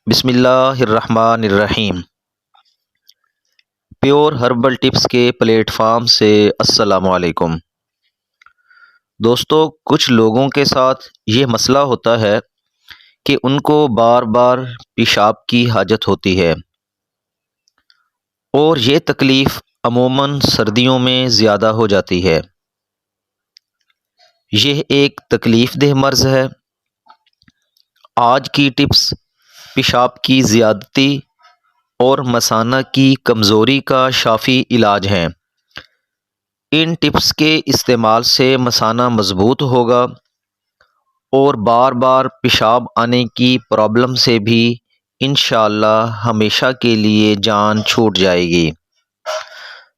بسم اللہ الرحمن الرحیم۔ پیور ہربل ٹپس کے پلیٹ فارم سے السلام علیکم دوستو۔ کچھ لوگوں کے ساتھ یہ مسئلہ ہوتا ہے کہ ان کو بار بار پیشاب کی حاجت ہوتی ہے، اور یہ تکلیف عموماً سردیوں میں زیادہ ہو جاتی ہے۔ یہ ایک تکلیف دہ مرض ہے۔ آج کی ٹپس پیشاب کی زیادتی اور مثانہ کی کمزوری کا شافی علاج ہیں۔ ان ٹپس کے استعمال سے مثانہ مضبوط ہوگا اور بار بار پیشاب آنے کی پرابلم سے بھی انشاءاللہ ہمیشہ کے لیے جان چھوٹ جائے گی۔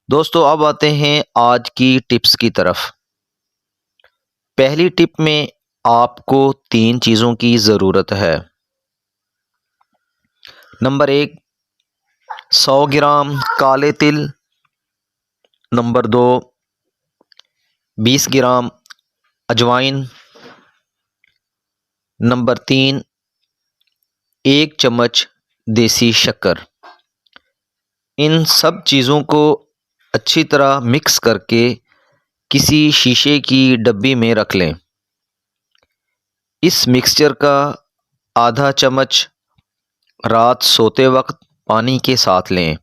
دوستو اب آتے ہیں آج کی ٹپس کی طرف۔ پہلی ٹپ میں آپ کو 3 چیزوں کی ضرورت ہے۔ نمبر 1، 100 گرام کالے تل۔ نمبر 2، 20 گرام اجوائن۔ نمبر 3، 1 چمچ دیسی شکر۔ ان سب چیزوں کو اچھی طرح مکس کر کے کسی شیشے کی ڈبی میں رکھ لیں۔ اس مکسچر کا آدھا چمچ رات سوتے وقت پانی کے ساتھ لیں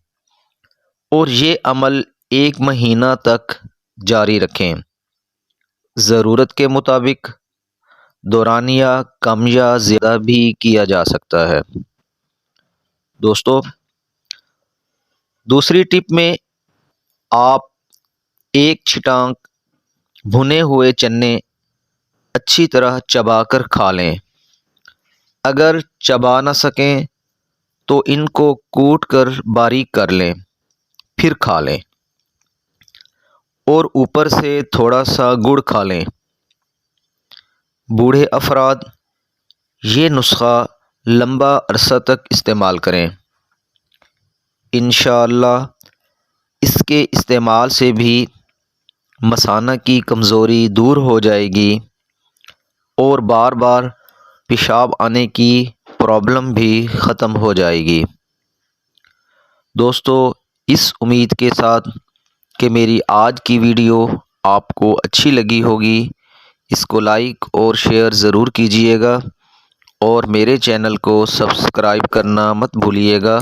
اور یہ عمل 1 مہینہ تک جاری رکھیں۔ ضرورت کے مطابق دورانیہ کم یا زیادہ بھی کیا جا سکتا ہے۔ دوستو دوسری ٹپ میں آپ 1 چھٹانک بھنے ہوئے چنے اچھی طرح چبا کر کھا لیں۔ اگر چبا نہ سکیں تو ان کو کوٹ کر باریک کر لیں، پھر کھا لیں، اور اوپر سے تھوڑا سا گڑ کھا لیں۔ بوڑھے افراد یہ نسخہ لمبا عرصہ تک استعمال کریں۔ انشاءاللہ اس کے استعمال سے بھی مثانہ کی کمزوری دور ہو جائے گی اور بار بار پیشاب آنے کی پرابلم بھی ختم ہو جائے گی۔ دوستو اس امید کے ساتھ کہ میری آج کی ویڈیو آپ کو اچھی لگی ہوگی، اس کو لائک اور شیئر ضرور کیجیے گا اور میرے چینل کو سبسکرائب کرنا مت بھولیے گا۔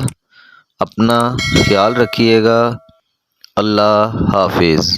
اپنا خیال رکھیے گا۔ اللہ حافظ۔